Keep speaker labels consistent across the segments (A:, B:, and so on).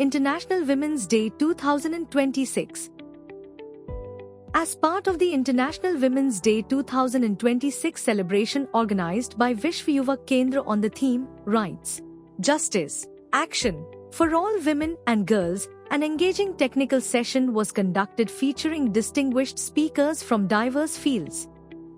A: International Women's Day 2026. As part of the International Women's Day 2026 celebration organized by Vishwa Yuva Kendra on the theme, Rights, Justice, Action, for all women and girls, an engaging technical session was conducted featuring distinguished speakers from diverse fields.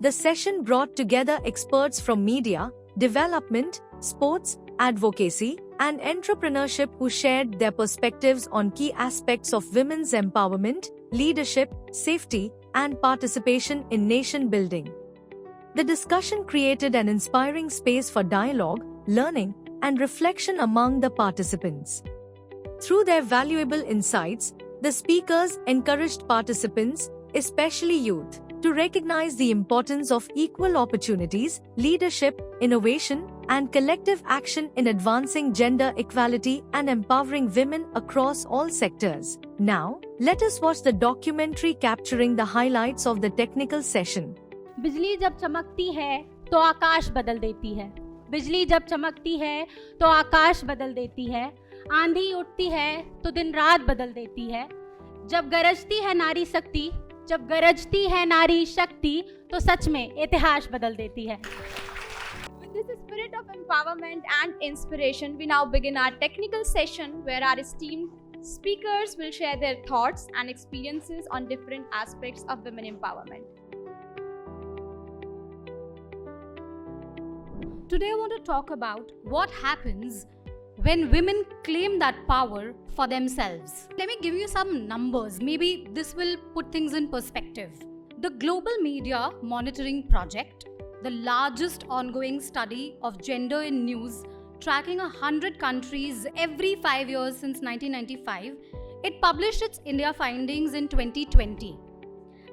A: The session brought together experts from media, development, sports, advocacy, and entrepreneurship who shared their perspectives on key aspects of women's empowerment, leadership, safety, and participation in nation building. The discussion created an inspiring space for dialogue, learning, and reflection among the participants. Through their valuable insights, the speakers encouraged participants, especially youth, to recognize the importance of equal opportunities, leadership, innovation, and collective action in advancing gender equality and empowering women across all sectors. Now, let us watch the documentary capturing the highlights of the technical session.
B: बिजली जब चमकती है तो आकाश बदल देती है। बिजली जब चमकती है तो आकाश बदल देती है। आंधी उठती है तो दिन रात बदल देती है। जब गरजती है नारी शक्ति, जब गरजती है नारी शक्ति, तो सच में इतिहास बदल देती है।
C: With this spirit of empowerment and inspiration, we now begin our technical session where our esteemed speakers will share their thoughts and experiences on different aspects of women empowerment.
B: Today I want to talk about what happens when women claim that power for themselves. Let me give you some numbers. Maybe this will put things in perspective. The Global Media Monitoring Project, the largest ongoing study of gender in news, tracking 100 countries every 5 years since 1995, it published its India findings in 2020.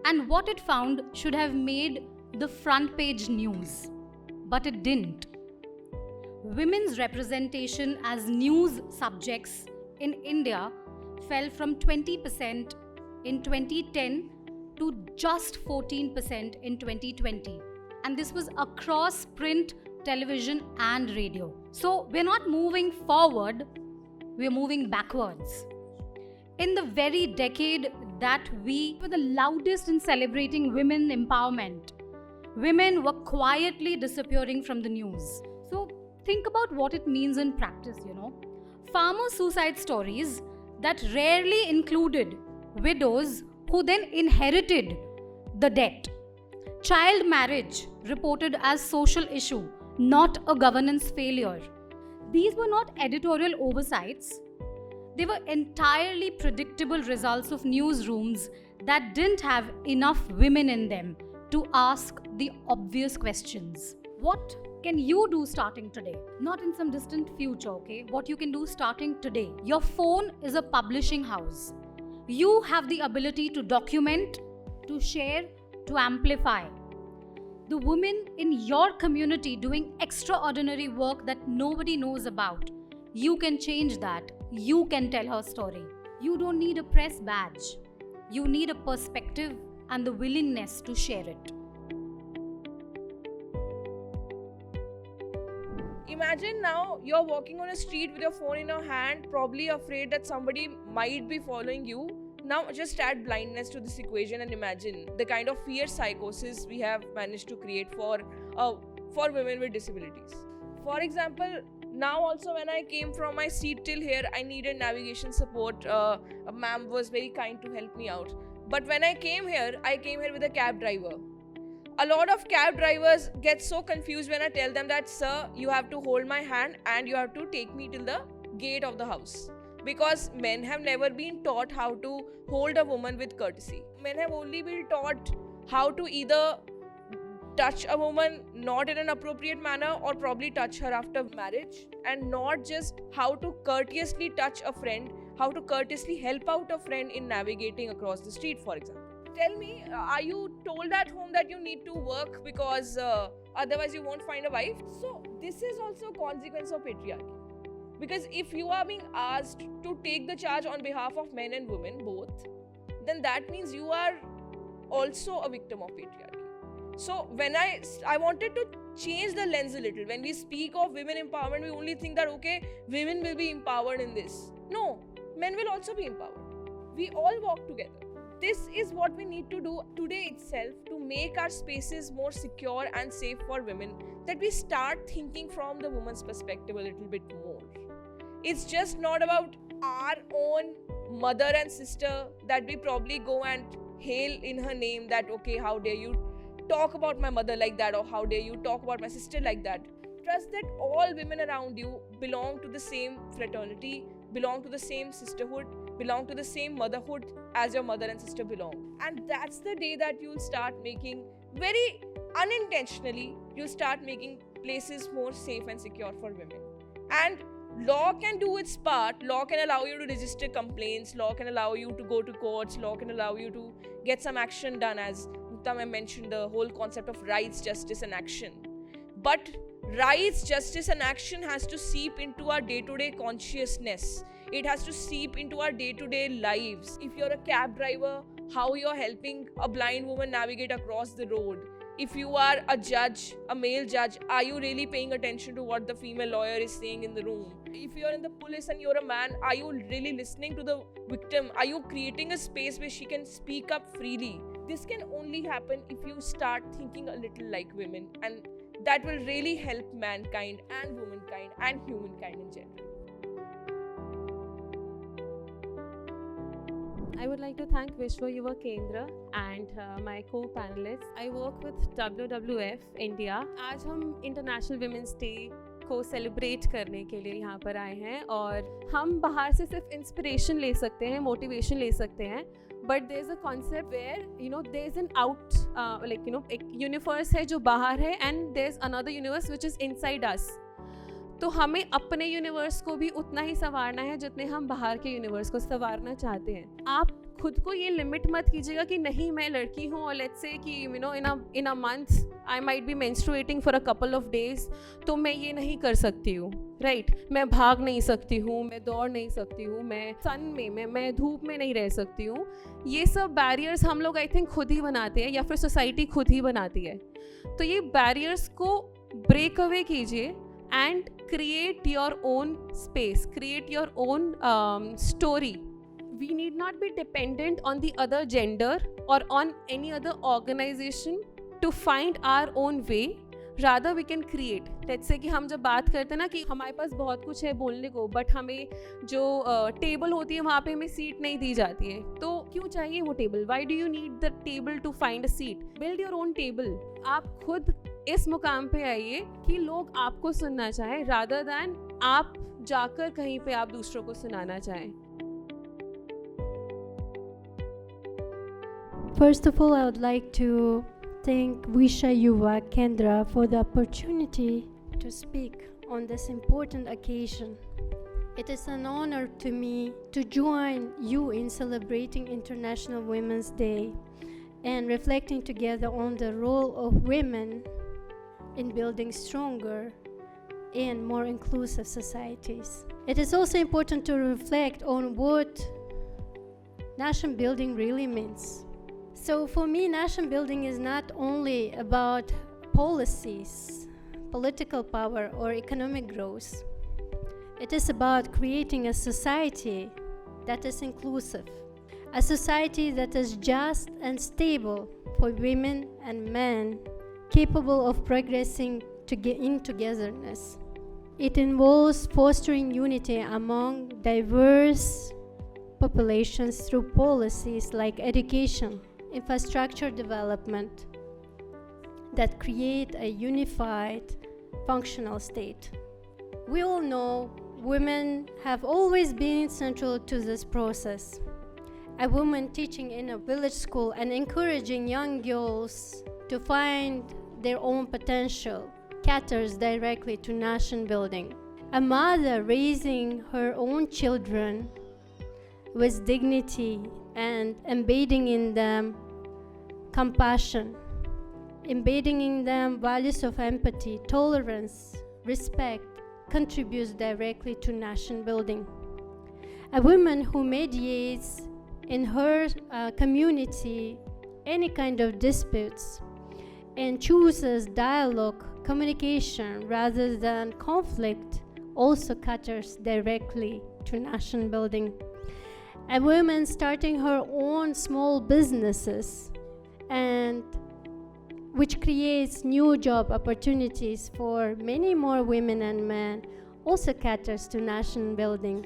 B: And what it found should have made the front page news, but it didn't. Women's representation as news subjects in India fell from 20% in 2010 to just 14% in 2020. And this was across print, television, and radio. So we're not moving forward, we're moving backwards. In the very decade that we were the loudest in celebrating women empowerment, women were quietly disappearing from the news. So think about what it means in practice, Farmer suicide stories that rarely included widows who then inherited the debt. Child marriage reported as social issue, not a governance failure. These were not editorial oversights. They were entirely predictable results of newsrooms that didn't have enough women in them to ask the obvious questions. What can you do starting today? Not in some distant future, okay? What you can do starting today. Your phone is a publishing house. You have the ability to document, to share, to amplify. The women in your community doing extraordinary work that nobody knows about. You can change that. You can tell her story. You don't need a press badge. You need a perspective and the willingness to share it.
D: Imagine now you're walking on a street with your phone in your hand, probably afraid that somebody might be following you. Now just add blindness to this equation and imagine the kind of fear psychosis we have managed to create for women with disabilities. For example, now also when I came from my seat till here, I needed navigation support. A ma'am was very kind to help me out. But when I came here with a cab driver. A lot of cab drivers get so confused when I tell them that, sir, you have to hold my hand and you have to take me till the gate of the house. Because men have never been taught how to hold a woman with courtesy. Men have only been taught how to either touch a woman not in an appropriate manner or probably touch her after marriage, and not just how to courteously touch a friend, how to courteously help out a friend in navigating across the street, for example. Tell me, are you told at home that you need to work because otherwise you won't find a wife? So this is also a consequence of patriarchy. Because if you are being asked to take the charge on behalf of men and women both, then that means you are also a victim of patriarchy. So when I wanted to change the lens a little. When we speak of women empowerment, we only think that, okay, women will be empowered in this. No, men will also be empowered. We all walk together. This is what we need to do today itself to make our spaces more secure and safe for women, that we start thinking from the woman's perspective a little bit more. It's just not about our own mother and sister that we probably go and hail in her name, that okay, how dare you talk about my mother like that, or how dare you talk about my sister like that. Trust that all women around you belong to the same fraternity, belong to the same sisterhood, belong to the same motherhood as your mother and sister belong. And that's the day that you'll start making, very unintentionally, you'll start making places more safe and secure for women. And law can do its part. Law can allow you to register complaints, law can allow you to go to courts, law can allow you to get some action done, as Mukta mentioned, the whole concept of rights, justice and action. But rights, justice and action has to seep into our day-to-day consciousness. It has to seep into our day-to-day lives. If you're a cab driver, how you're helping a blind woman navigate across the road. If you are a judge, a male judge, are you really paying attention to what the female lawyer is saying in the room? If you're in the police and you're a man, are you really listening to the victim? Are you creating a space where she can speak up freely? This can only happen if you start thinking a little like women, and that will really help mankind and womankind and humankind in general.
E: I would like to thank Vishwa Yuva Kendra and my co-panelists. I work with WWF India. आज हम International Women's Day को celebrate करने के लिए यहाँ पर आए हैं, और हम बाहर से सिर्फ इंस्पिरेशन ले सकते हैं, मोटिवेशन ले सकते हैं, but there is a concept where there is an out एक यूनिवर्स है जो बाहर है, and there is another universe which is inside us. तो हमें अपने यूनिवर्स को भी उतना ही संवारना है जितने हम बाहर के यूनिवर्स को संवारना चाहते हैं. आप खुद को ये लिमिट मत कीजिएगा कि नहीं मैं लड़की हूँ, और लेट्स से कि in a month I might be menstruating for a couple of days, तो मैं ये नहीं कर सकती हूँ, राइट? मैं भाग नहीं सकती हूँ, मैं दौड़ नहीं सकती हूँ, मैं सन में मैं धूप में नहीं रह सकती हूँ. ये सब बैरियर्स हम लोग आई थिंक खुद ही बनाते हैं, या फिर सोसाइटी खुद ही बनाती है. तो ये बैरियर्स को ब्रेक अवे कीजिए and create your own space, create your own story. We need not be dependent on the other gender or on any other organization to find our own way. Rather we can create. Let's say कि हम जब बात करते हैं ना कि हमारे पास बहुत कुछ है बोलने को, बट हमें जो टेबल होती है वहाँ पे हमें सीट नहीं दी जाती है, तो क्यों चाहिए वो table? Why do you need the table to find a seat? Build your own table. आप खुद इस मुकाम पे आइए कि लोग आपको सुनना चाहें, rather than आप जाकर कहीं पे आप दूसरों को सुनाना चाहें.
F: First of all, I would like to thank Visha Yuva Kendra for the opportunity to speak on this important occasion. It is an honor to me to join you in celebrating International Women's Day and reflecting together on the role of women in building stronger and more inclusive societies. It is also important to reflect on what nation building really means. So for me, nation building is not only about policies, political power, or economic growth. It is about creating a society that is inclusive, a society that is just and stable for women and men, capable of progressing in togetherness. It involves fostering unity among diverse populations through policies like education, infrastructure development that create a unified, functional state. We all know women have always been central to this process. A woman teaching in a village school and encouraging young girls to find their own potential caters directly to nation building. A mother raising her own children with dignity and embedding in them compassion, embedding in them values of empathy, tolerance, respect, contributes directly to nation building. A woman who mediates in her community any kind of disputes and chooses dialogue, communication rather than conflict also caters directly to nation building. a woman starting her own small businesses, and which creates new job opportunities for many more women and men, also caters to nation building.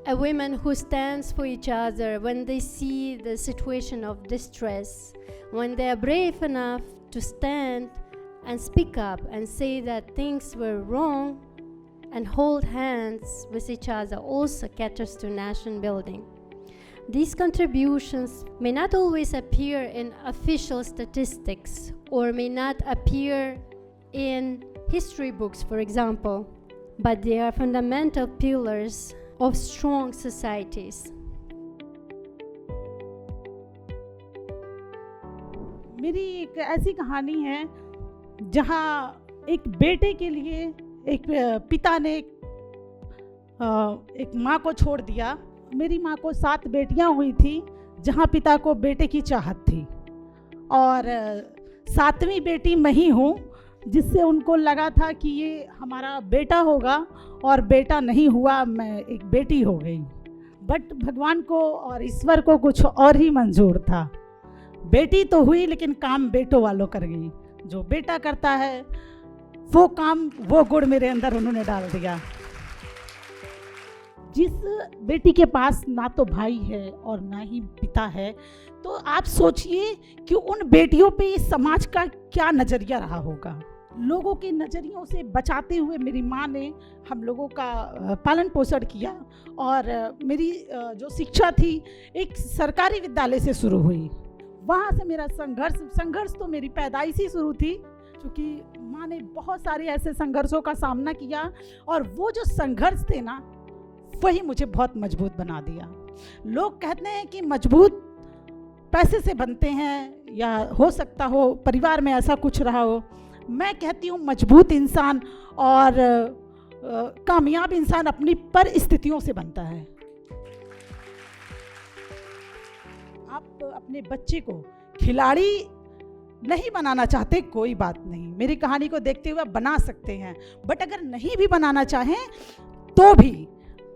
F: A woman who stands for each other when they see the situation of distress, when they are brave enough to stand and speak up and say that things were wrong and hold hands with each other, also caters to nation building. These contributions may not always appear in official statistics or may not appear in history books, for example, but they are fundamental pillars of strong societies.
G: मेरी एक ऐसी कहानी है जहाँ एक बेटे के लिए एक पिता ने एक माँ को छोड़ दिया। मेरी माँ को 7 बेटियाँ हुई थी, जहाँ पिता को बेटे की चाहत थी, और 7वीं बेटी मैं ही हूँ, जिससे उनको लगा था कि ये हमारा बेटा होगा, और बेटा नहीं हुआ, मैं एक बेटी हो गई। बट भगवान को और ईश्वर को कुछ और ही मंजूर था। बेटी तो हुई, लेकिन काम बेटों वालों कर गई। जो बेटा करता है वो काम, वो गुण मेरे अंदर उन्होंने डाल दिया। जिस बेटी के पास ना तो भाई है और ना ही पिता है, तो आप सोचिए कि उन बेटियों पे इस समाज का क्या नज़रिया रहा होगा। लोगों के नज़रियों से बचाते हुए मेरी माँ ने हम लोगों का पालन पोषण किया, और मेरी जो शिक्षा थी एक सरकारी विद्यालय से शुरू हुई। वहाँ से मेरा संघर्ष तो मेरी पैदाइश ही शुरू थी, क्योंकि माँ ने बहुत सारे ऐसे संघर्षों का सामना किया, और वो जो संघर्ष थे ना, वही मुझे बहुत मजबूत बना दिया। लोग कहते हैं कि मजबूत पैसे से बनते हैं, या हो सकता हो परिवार में ऐसा कुछ रहा हो। मैं कहती हूँ मजबूत इंसान और कामयाब इंसान अपनी परिस्थितियों से बनता है। आप अपने बच्चे को खिलाड़ी नहीं बनाना चाहते, कोई बात नहीं, मेरी कहानी को देखते हुए बना सकते हैं। बट अगर नहीं भी बनाना चाहें तो भी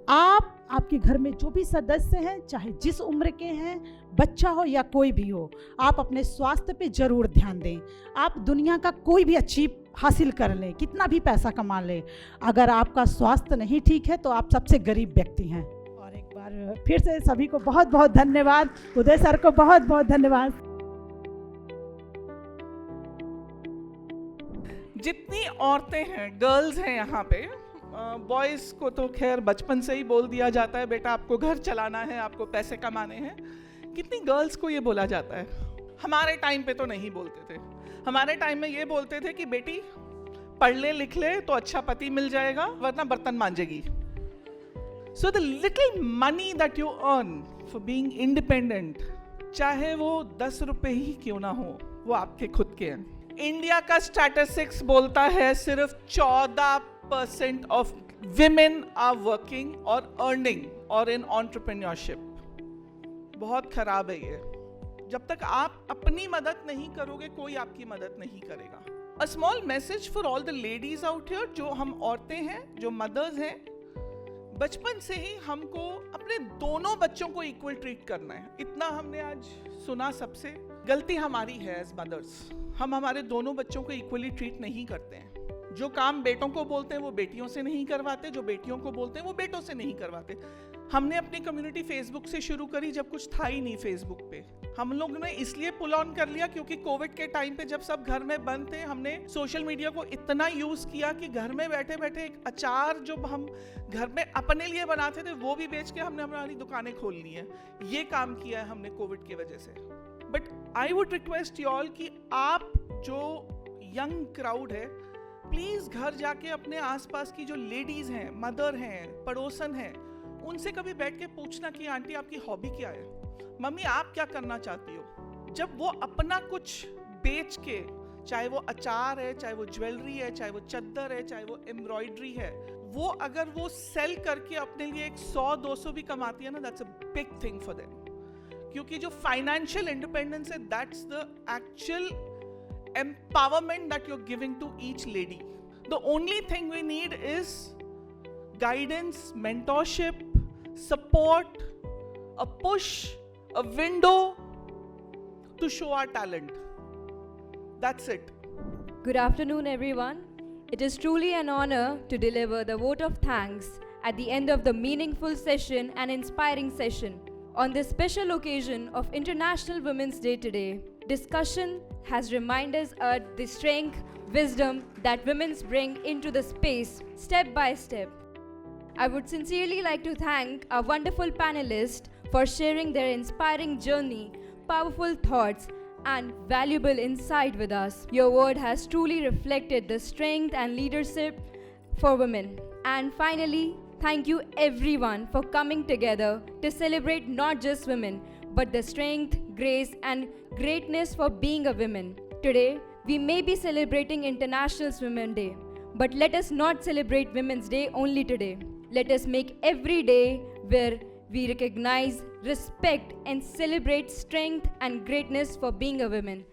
G: आप, आपके घर में जो भी सदस्य हैं, चाहे जिस उम्र के हैं, बच्चा हो या कोई भी हो, आप अपने स्वास्थ्य पे ज़रूर ध्यान दें। आप दुनिया का कोई भी अचीव हासिल कर लें, कितना भी पैसा कमा लें, अगर आपका स्वास्थ्य नहीं ठीक है तो आप सबसे गरीब व्यक्ति हैं। और एक बार फिर से सभी को बहुत बहुत धन्यवाद। उदय सर को बहुत बहुत धन्यवाद।
H: जितनी औरतें हैं, गर्ल्स हैं यहाँ पे, बॉयज़ को तो खैर बचपन से ही बोल दिया जाता है, बेटा आपको घर चलाना है, आपको पैसे कमाने हैं। कितनी गर्ल्स को ये बोला जाता है? हमारे टाइम पे तो नहीं बोलते थे। हमारे टाइम में ये बोलते थे कि बेटी पढ़ ले लिख ले तो अच्छा पति मिल जाएगा, वरना बर्तन मांजेगी। So the little money that you earn for being independent, चाहे वो 10 रुपए ही क्यों ना हो, वो आपके खुद के हैं। इंडिया का स्टैटिस्टिक्स बोलता है सिर्फ 14% ऑफ विमेन आर वर्किंग और अर्निंग और इन एंटरप्रेन्योरशिप। बहुत खराब है ये। जब तक आप अपनी मदद नहीं करोगे, कोई आपकी मदद नहीं करेगा। A small message for all the ladies out here, जो हम औरतें हैं, जो मदर्स हैं, बचपन से ही हमको अपने दोनों बच्चों को इक्वल ट्रीट करना है। इतना हमने आज सुना सबसे। गलती हमारी है एज मदर्स, हम हमारे दोनों बच्चों को इक्वली ट्रीट नहीं करते हैं। जो काम बेटों को बोलते हैं वो बेटियों से नहीं करवाते, जो बेटियों को बोलते हैं वो बेटों से नहीं करवाते। हमने अपनी कम्युनिटी फेसबुक से शुरू करी जब कुछ था ही नहीं फेसबुक पे। हम लोग ने इसलिए पुल ऑन कर लिया क्योंकि कोविड के टाइम पे जब सब घर में बंद थे, हमने सोशल मीडिया को इतना यूज किया कि घर में बैठे बैठे एक अचार जो हम घर में अपने लिए बनाते थे वो भी बेच के हमने हमारी दुकानें खोल ली है। ये काम किया है हमने कोविड की वजह से। But I would request you all कि आप जो यंग क्राउड है, प्लीज घर जाके अपने आसपास की जो लेडीज हैं, मदर हैं, पड़ोसन हैं, उनसे कभी बैठ के पूछना कि आंटी आपकी हॉबी क्या है, मम्मी आप क्या करना चाहती हो। जब वो अपना कुछ बेच के, चाहे वो अचार है, चाहे वो ज्वेलरी है, चाहे वो चद्दर है, चाहे वो एम्ब्रॉयडरी है, वो अगर वो सेल करके अपने लिए 100-200 भी कमाती है ना, that's a big thing for them. क्योंकि जो फाइनेंशियल इंडिपेंडेंस है, that's the actual empowerment that you're giving to each lady. The only thing we need is guidance, mentorship, support, a push, a window to show our talent. That's it.
I: Good afternoon, everyone. It is truly an honor to deliver the vote of thanks at the end of the meaningful session and inspiring session. On this special occasion of International Women's Day today, discussion has reminded us the strength, wisdom that women bring into the space step by step. I would sincerely like to thank our wonderful panelists for sharing their inspiring journey, powerful thoughts, and valuable insight with us. Your word has truly reflected the strength and leadership for women. And finally, thank you everyone for coming together to celebrate not just women, but the strength, grace, and greatness for being a woman. Today, we may be celebrating International Women's Day, but let us not celebrate Women's Day only today. Let us make every day where we recognize, respect, and celebrate strength and greatness for being a woman.